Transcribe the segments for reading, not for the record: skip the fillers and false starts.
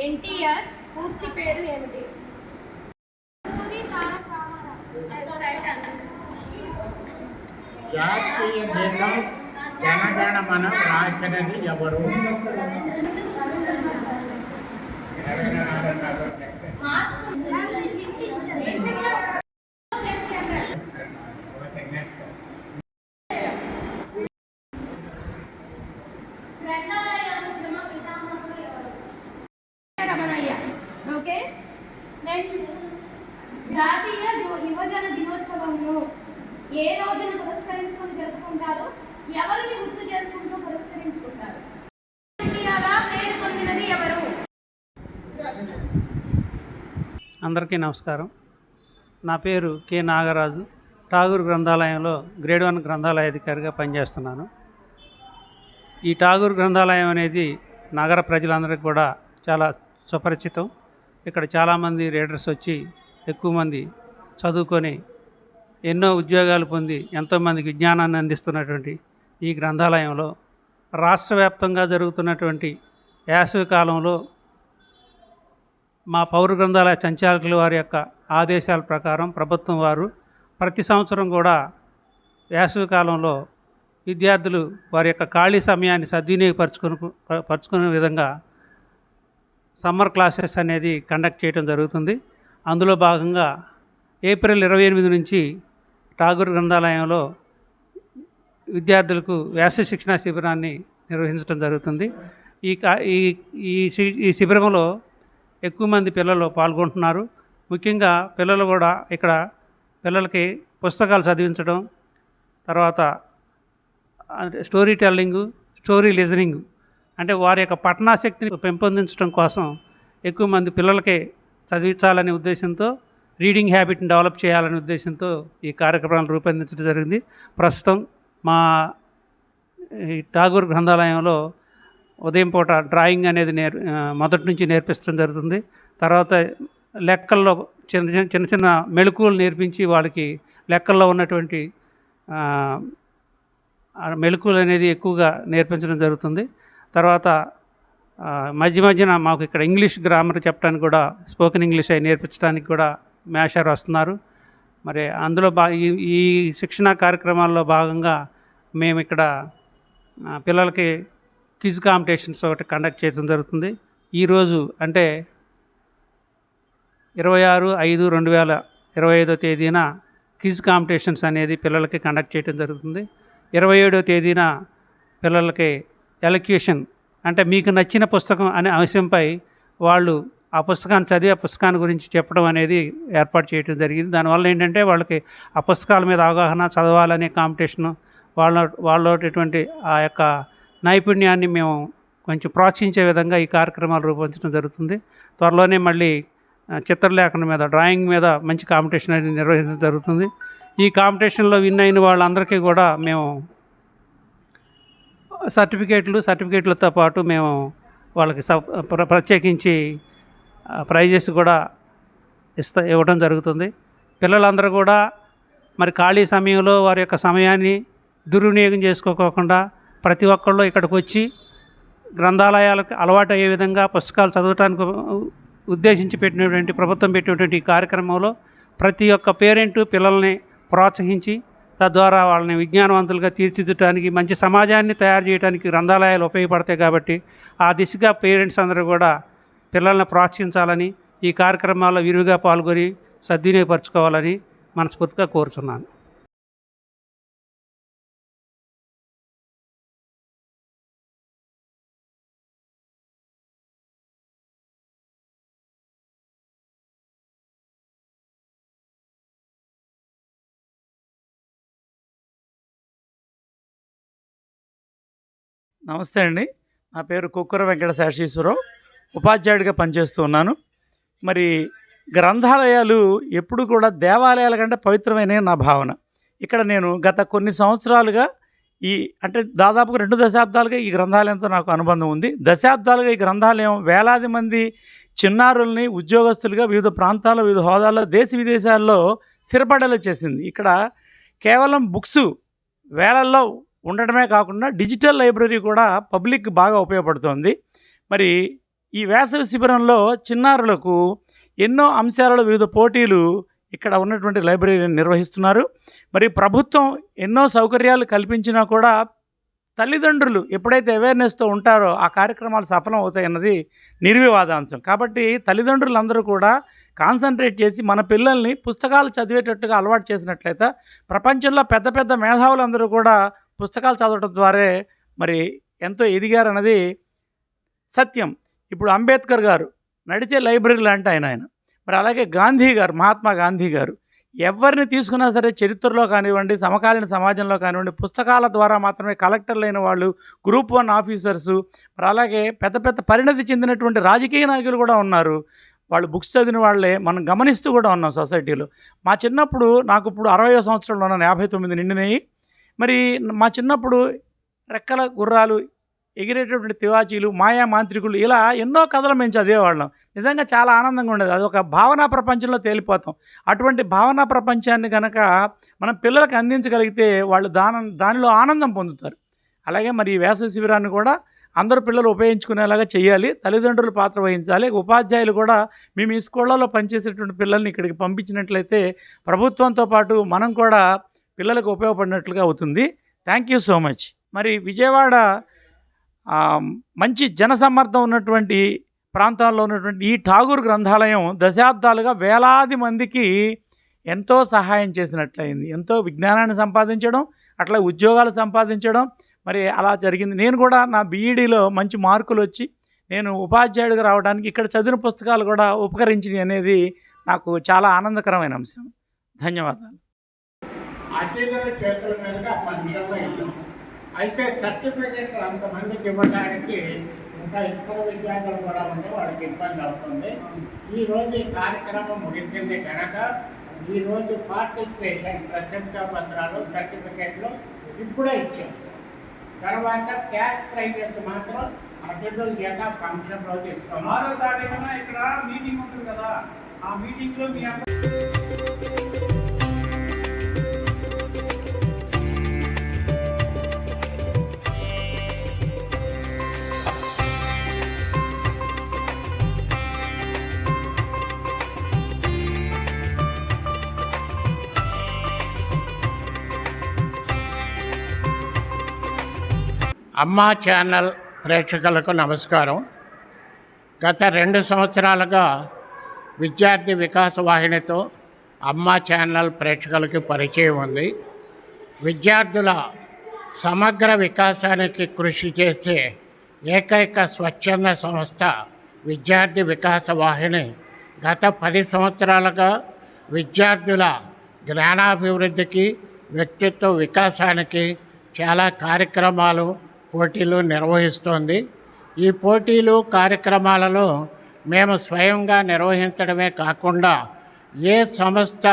ఎన్టీఆర్ పూర్తి పేరు ఏమిటి? జాతీయ గీతం జనగణమన రాసినది ఎవరు? ఓకే, నెక్స్ట్ జాతీయ యువజన దినోత్సవంలో ఏ రోజును పురస్కరించుకొని జరుపుకుంటారు? ఎవరిని గుర్తు చేసుకుంటూ పురస్కరించుకుంటారు? ఇండియాగా పేరు పొందినది ఎవరు? అందరికీ నమస్కారం. నా పేరు కె నాగరాజు. ఠాగూర్ గ్రంథాలయంలో గ్రేడ్ 1 గ్రంథాలయ అధికారిగా పనిచేస్తున్నాను. ఈ ఠాగూర్ గ్రంథాలయం అనేది నగర ప్రజలందరికీ కూడా చాలా సుపరిచితం. ఇక్కడ చాలామంది రీడర్స్ వచ్చి ఎక్కువ మంది చదువుకొని ఎన్నో ఉద్యోగాలు పొంది ఎంతోమందికి విజ్ఞానాన్ని అందిస్తున్నటువంటి ఈ గ్రంథాలయంలో రాష్ట్ర వ్యాప్తంగా జరుగుతున్నటువంటి వేసవి కాలంలో మా పౌర గ్రంథాలయ సంచాలకుల వారి యొక్క ఆదేశాల ప్రకారం ప్రభుత్వం వారు ప్రతి సంవత్సరం కూడా వేసవి కాలంలో విద్యార్థులు వారి యొక్క ఖాళీ సమయాన్ని పరుచుకునే విధంగా సమ్మర్ క్లాసెస్ అనేది కండక్ట్ చేయడం జరుగుతుంది. అందులో భాగంగా ఏప్రిల్ 28 నుంచి ఠాగూర్ గ్రంథాలయంలో విద్యార్థులకు వేసవి శిక్షణా శిబిరాన్ని నిర్వహించడం జరుగుతుంది. ఈ శిబిరంలో ఎక్కువ మంది పిల్లలు పాల్గొంటున్నారు. ముఖ్యంగా పిల్లలు కూడా ఇక్కడ పిల్లలకి పుస్తకాలు చదివించడం, తర్వాత స్టోరీ టెల్లింగు, స్టోరీ లిజనింగ్, అంటే వారి యొక్క పఠనాశక్తిని పెంపొందించడం కోసం ఎక్కువ మంది పిల్లలకి చదివించాలనే ఉద్దేశంతో, రీడింగ్ హ్యాబిట్ని డెవలప్ చేయాలనే ఉద్దేశంతో ఈ కార్యక్రమాలను రూపొందించడం జరిగింది. ప్రస్తుతం మా ఠాగూర్ గ్రంథాలయంలో ఉదయం పూట డ్రాయింగ్ అనేది మొదటి నుంచి నేర్పించడం జరుగుతుంది. తర్వాత లెక్కల్లో చిన్న చిన్న మెళకువలు నేర్పించి వాళ్ళకి లెక్కల్లో ఉన్నటువంటి మెళకువలు అనేది ఎక్కువగా నేర్పించడం జరుగుతుంది. తర్వాత మధ్యన మాకు ఇక్కడ ఇంగ్లీష్ గ్రామర్ చెప్పడానికి కూడా, స్పోకెన్ ఇంగ్లీష్ అవి నేర్పించడానికి కూడా మేషారు వస్తున్నారు. మరి అందులో ఈ శిక్షణా కార్యక్రమాల్లో భాగంగా మేము ఇక్కడ పిల్లలకి క్విజ్ కాంపిటీషన్స్ ఒకటి కండక్ట్ చేయడం జరుగుతుంది. ఈరోజు అంటే 26/5/2025 తేదీన క్విజ్ కాంపిటీషన్స్ అనేది పిల్లలకి కండక్ట్ చేయడం జరుగుతుంది. 27వ తేదీన పిల్లలకి ఎలక్యూషన్, అంటే మీకు నచ్చిన పుస్తకం అనే అంశంపై వాళ్ళు ఆ పుస్తకాన్ని చదివి ఆ పుస్తకాన్ని గురించి చెప్పడం అనేది ఏర్పాటు చేయడం జరిగింది. దానివల్ల ఏంటంటే వాళ్ళకి ఆ పుస్తకాల మీద అవగాహన, చదవాలనే కాంపిటీషను, వాళ్ళటువంటి ఆ యొక్క నైపుణ్యాన్ని మేము కొంచెం ప్రోత్సహించే విధంగా ఈ కార్యక్రమాలు రూపొందించడం జరుగుతుంది. త్వరలోనే మళ్ళీ చిత్రలేఖనం మీద, డ్రాయింగ్ మీద మంచి కాంపిటీషన్ అనేది నిర్వహించడం జరుగుతుంది. ఈ కాంపిటీషన్లో విన్ అయిన వాళ్ళందరికీ కూడా మేము సర్టిఫికేట్లతో పాటు మేము వాళ్ళకి ప్రత్యేకించి ప్రైజెస్ కూడా ఇవ్వడం జరుగుతుంది. పిల్లలందరూ కూడా మరి ఖాళీ సమయంలో వారి యొక్క సమయాన్ని దుర్వినియోగం చేసుకోకుండా ప్రతి ఒక్కళ్ళు ఇక్కడికి వచ్చి గ్రంథాలయాలకు అలవాటు అయ్యే విధంగా పుస్తకాలు చదవటానికి ఉద్దేశించి పెట్టినటువంటి, ప్రభుత్వం పెట్టినటువంటి ఈ కార్యక్రమంలో ప్రతి ఒక్క పేరెంటు పిల్లల్ని ప్రోత్సహించి తద్వారా వాళ్ళని విజ్ఞానవంతులుగా తీర్చిదిద్దడానికి, మంచి సమాజాన్ని తయారు చేయడానికి గ్రంథాలయాలు ఉపయోగపడతాయి. కాబట్టి ఆ దిశగా పేరెంట్స్ అందరూ కూడా పిల్లల్ని ప్రోత్సహించాలని, ఈ కార్యక్రమాల్లో విరివిగా పాల్గొని సద్వినియోగపరచుకోవాలని మనస్ఫూర్తిగా కోరుచున్నాను. నమస్తే అండి. నా పేరు కుక్కుర వెంకట శేషీశ్వరరావు, ఉపాధ్యాయుడిగా పనిచేస్తూ ఉన్నాను. మరి గ్రంథాలయాలు ఎప్పుడు కూడా దేవాలయాల కంటే పవిత్రమైన నా భావన. ఇక్కడ నేను గత కొన్ని సంవత్సరాలుగా అంటే దాదాపుగా 2 దశాబ్దాలుగా ఈ గ్రంథాలయంతో నాకు అనుబంధం ఉంది. దశాబ్దాలుగా ఈ గ్రంథాలయం వేలాది మంది చిన్నారుల్ని ఉద్యోగస్తులుగా వివిధ ప్రాంతాల్లో, వివిధ హోదాల్లో, దేశ విదేశాల్లో స్థిరపడేలా చేసింది. ఇక్కడ కేవలం బుక్స్ వేలల్లో ఉండడమే కాకుండా డిజిటల్ లైబ్రరీ కూడా పబ్లిక్ బాగా ఉపయోగపడుతోంది. మరి ఈ వేసవి శిబిరంలో చిన్నారులకు ఎన్నో అంశాలలో వివిధ పోటీలు ఇక్కడ ఉన్నటువంటి లైబ్రరీని నిర్వహిస్తున్నారు. మరి ప్రభుత్వం ఎన్నో సౌకర్యాలు కల్పించినా కూడా తల్లిదండ్రులు ఎప్పుడైతే అవేర్నెస్తో ఉంటారో ఆ కార్యక్రమాలు సఫలం అవుతాయన్నది నిర్వివాదాంశం. కాబట్టి తల్లిదండ్రులందరూ కూడా కాన్సన్ట్రేట్ చేసి మన పిల్లల్ని పుస్తకాలు చదివేటట్టుగా అలవాటు చేసినట్లయితే ప్రపంచంలో పెద్ద పెద్ద మేధావులందరూ కూడా పుస్తకాలు చదవడం ద్వారా మరి ఎంతో ఎదిగారన్నది సత్యం. ఇప్పుడు అంబేద్కర్ గారు నడిచే లైబ్రరీ లాంటి ఆయన. మరి అలాగే గాంధీ గారు, మహాత్మా గాంధీ గారు, ఎవరిని తీసుకున్నా సరే చరిత్రలో కానివ్వండి, సమకాలీన సమాజంలో కానివ్వండి, పుస్తకాల ద్వారా మాత్రమే కలెక్టర్లు అయిన వాళ్ళు, గ్రూప్ 1 ఆఫీసర్సు, మరి అలాగే పెద్ద పెద్ద పరిణతి చెందినటువంటి రాజకీయ నాయకులు కూడా ఉన్నారు. వాళ్ళు బుక్స్ చదివిన వాళ్ళే మనం గమనిస్తూ కూడా ఉన్నాం సొసైటీలో. మా చిన్నప్పుడు, నాకు ఇప్పుడు 60వ సంవత్సరంలో ఉన్నాను, 59 నిండినాయి. మరి మా చిన్నప్పుడు రెక్కల గుర్రాలు, ఎగిరేటటువంటి తివాచీలు, మాయా మాంత్రికులు, ఇలా ఎన్నో కథలు మేము చదివేవాళ్ళం. నిజంగా చాలా ఆనందంగా ఉండేది. అది ఒక భావనా ప్రపంచంలో తేలిపోతాం. అటువంటి భావనా ప్రపంచాన్ని కనుక మనం పిల్లలకు అందించగలిగితే వాళ్ళు దానిలో ఆనందం పొందుతారు. అలాగే మరి ఈ వేసవి శిబిరాన్ని కూడా అందరూ పిల్లలు ఉపయోగించుకునేలాగా చేయాలి. తల్లిదండ్రులు పాత్ర వహించాలి. ఉపాధ్యాయులు కూడా మేము ఈ స్కూళ్ళలో పనిచేసేటువంటి పిల్లల్ని ఇక్కడికి పంపించినట్లయితే ప్రభుత్వంతో పాటు మనం కూడా పిల్లలకు ఉపయోగపడినట్లుగా అవుతుంది. Thank you so much. మరి విజయవాడ మంచి జనసమ్మర్దం ఉన్నటువంటి ప్రాంతాల్లో ఉన్నటువంటి ఈ ఠాగూర్ గ్రంథాలయం దశాబ్దాలుగా వేలాది మందికి ఎంతో సహాయం చేసినట్లయింది. ఎంతో విజ్ఞానాన్ని సంపాదించడం, అట్లా ఉద్యోగాలు సంపాదించడం మరి అలా జరిగింది. నేను కూడా నా బీఈడీలో మంచి మార్కులు వచ్చి నేను ఉపాధ్యాయుడిగా రావడానికి ఇక్కడ చదివిన పుస్తకాలు కూడా ఉపకరించినాయి అనేది నాకు చాలా ఆనందకరమైన అంశం. ధన్యవాదాలు. అతిథుల చేతుల మీదుగా ఫంక్షన్లో వెళ్ళాం. అయితే సర్టిఫికెట్లు అంతమందికి ఇవ్వడానికి ఇంకా ఇతర విద్యార్థులు కూడా ఉంటే వాళ్ళకి ఇబ్బంది అవుతుంది. ఈరోజు ఈ కార్యక్రమం ముగిసింది కనుక ఈరోజు పార్టిసిపేషన్ ప్రశంసా పత్రాలు, సర్టిఫికెట్లు ఇప్పుడే ఇచ్చేస్తాం. తర్వాత క్యాష్ ప్రైజెస్ మాత్రం అతిథుల చేత ఫంక్షన్ రోజు ఇస్తాం. 6వ తారీఖున ఇక్కడ మీటింగ్ ఉంటుంది కదా, ఆ మీటింగ్లో మీ అమ్మా ఛానల్ ప్రేక్షకులకు నమస్కారం. గత 2 సంవత్సరాలుగా విద్యార్థి వికాస వాహినితో అమ్మా ఛానల్ ప్రేక్షకులకి పరిచయం ఉంది. విద్యార్థుల సమగ్ర వికాసానికి కృషి చేసే ఏకైక స్వచ్ఛంద సంస్థ విద్యార్థి వికాస వాహిని గత 10 సంవత్సరాలుగా విద్యార్థుల జ్ఞానాభివృద్ధికి, వ్యక్తిత్వ వికాసానికి చాలా కార్యక్రమాలు, పోటీలు నిర్వహిస్తోంది. ఈ పోటీలు, కార్యక్రమాలలో మేము స్వయంగా నిర్వహించడమే కాకుండా ఏ సంస్థ,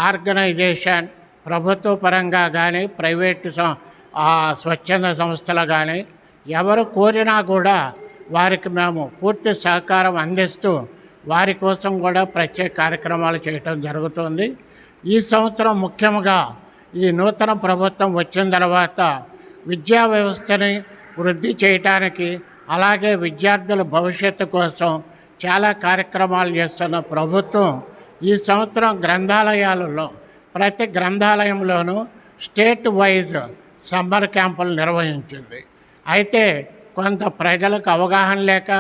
ఆర్గనైజేషన్ ప్రభుత్వ పరంగా కానీ, ప్రైవేటు స్వచ్ఛంద సంస్థలు కానీ ఎవరు కోరినా కూడా వారికి మేము పూర్తి సహకారం అందిస్తూ వారి కోసం కూడా ప్రత్యేక కార్యక్రమాలు చేయటం జరుగుతుంది. ఈ సంవత్సరం ముఖ్యంగా ఈ నూతన ప్రభుత్వం వచ్చిన తర్వాత విద్యా వ్యవస్థని వృద్ధి చేయటానికి, అలాగే విద్యార్థుల భవిష్యత్తు కోసం చాలా కార్యక్రమాలు చేస్తున్న ప్రభుత్వం ఈ సంవత్సరం గ్రంథాలయాలలో ప్రతి గ్రంథాలయంలోనూ స్టేట్ వైజ్ సమ్మర్ క్యాంపులు నిర్వహించింది. అయితే కొంత ప్రజలకు అవగాహన లేక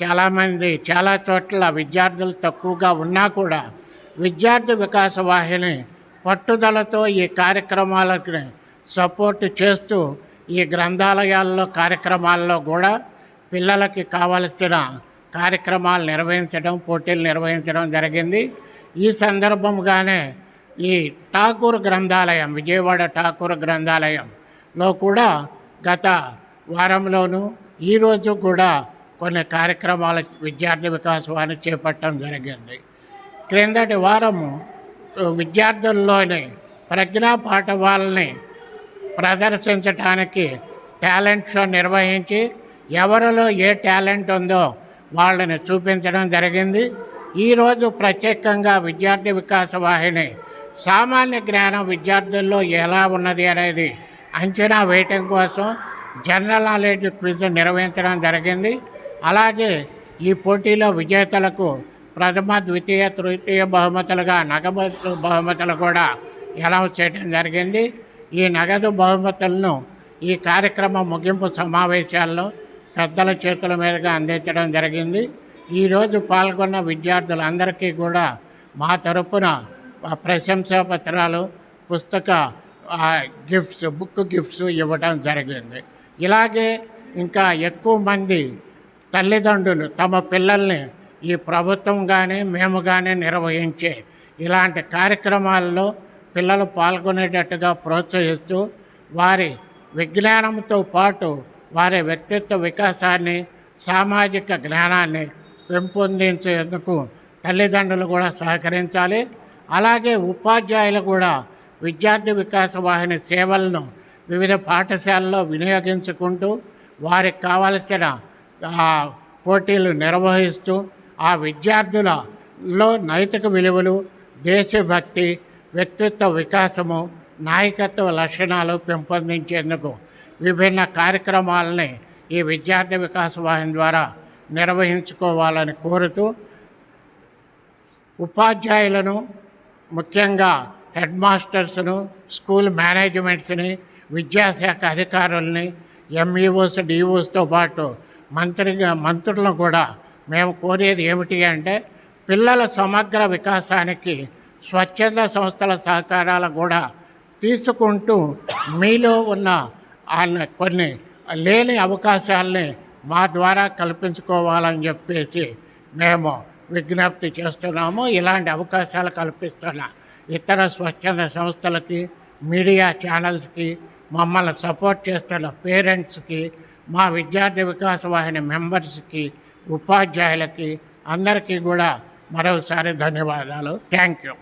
చాలామంది చాలా చోట్ల విద్యార్థులు తక్కువగా ఉన్నా కూడా విద్యార్థి వికాస వాహిని పట్టుదలతో ఈ కార్యక్రమాలకు సపోర్ట్ చేస్తూ ఈ గ్రంథాలయాల్లో కార్యక్రమాల్లో కూడా పిల్లలకి కావలసిన కార్యక్రమాలు నిర్వహించడం, పోటీలు నిర్వహించడం జరిగింది. ఈ సందర్భంగానే ఈ ఠాగూర్ గ్రంథాలయం, విజయవాడ ఠాగూర్ గ్రంథాలయంలో కూడా గత వారంలోనూ ఈరోజు కూడా కొన్ని కార్యక్రమాలు విద్యార్థి వికాసాన్ని చేపట్టడం జరిగింది. క్రిందటి వారము విద్యార్థుల్లోని ప్రజ్ఞా పాఠవాలని ప్రదర్శించడానికి టాలెంట్ షో నిర్వహించి ఎవరిలో ఏ టాలెంట్ ఉందో వాళ్ళని చూపించడం జరిగింది. ఈరోజు ప్రత్యేకంగా విద్యార్థి వికాస వాహిని సామాన్య జ్ఞానం విద్యార్థుల్లో ఎలా ఉన్నది అనేది అంచనా వేయటం కోసం జనరల్ నాలెడ్జ్ క్విజ్ నిర్వహించడం జరిగింది. అలాగే ఈ పోటీలో విజేతలకు ప్రథమ, ద్వితీయ, తృతీయ బహుమతులుగా నగదు బహుమతులు కూడా అనౌన్స్ చేయడం జరిగింది. ఈ నగదు బహుమతులను ఈ కార్యక్రమం ముగింపు సమావేశాల్లో పెద్దల చేతుల మీదుగా అందించడం జరిగింది. ఈరోజు పాల్గొన్న విద్యార్థులందరికీ కూడా మా తరపున ప్రశంసా పత్రాలు, పుస్తక గిఫ్ట్స్, బుక్ గిఫ్ట్స్ ఇవ్వడం జరిగింది. ఇలాగే ఇంకా ఎక్కువ మంది తల్లిదండ్రులు తమ పిల్లల్ని ఈ ప్రభుత్వం కానీ మేము కానీ నిర్వహించే ఇలాంటి కార్యక్రమాల్లో పిల్లలు పాల్గొనేటట్టుగా ప్రోత్సహిస్తూ వారి విజ్ఞానంతో పాటు వారి వ్యక్తిత్వ వికాసాన్ని, సామాజిక జ్ఞానాన్ని పెంపొందించేందుకు తల్లిదండ్రులు కూడా సహకరించాలి. అలాగే ఉపాధ్యాయులు కూడా విద్యార్థి వికాస వాహిని సేవలను వివిధ పాఠశాలల్లో వినియోగించుకుంటూ వారికి కావలసిన పోటీలు నిర్వహిస్తూ ఆ విద్యార్థులలో నైతిక విలువలు, దేశభక్తి, వ్యక్తిత్వ వికాసము, నాయకత్వ లక్షణాలు పెంపొందించేందుకు విభిన్న కార్యక్రమాలని ఈ విద్యార్థి వికాస వాహిని ద్వారా నిర్వహించుకోవాలని కోరుతూ ఉపాధ్యాయులను, ముఖ్యంగా హెడ్ మాస్టర్స్ను, స్కూల్ మేనేజ్మెంట్స్ని, విద్యాశాఖ అధికారుల్ని, ఎంఈఓస్, డిఓస్తో పాటు మంత్రులను కూడా మేము కోరేది ఏమిటి అంటే పిల్లల సమగ్ర వికాసానికి స్వచ్ఛంద సంస్థల సహకారాలు కూడా తీసుకుంటూ మీలో ఉన్న కొన్ని లేని అవకాశాలని మా ద్వారా కల్పించుకోవాలని చెప్పేసి మేము విజ్ఞప్తి చేస్తున్నాము. ఇలాంటి అవకాశాలు కల్పిస్తున్న ఇతర స్వచ్ఛంద సంస్థలకి, మీడియా ఛానల్స్కి, మమ్మల్ని సపోర్ట్ చేస్తున్న పేరెంట్స్కి, మా విద్యార్థి వికాస వాహిని మెంబర్స్కి, ఉపాధ్యాయులకి అందరికీ కూడా మరోసారి ధన్యవాదాలు. Thank you.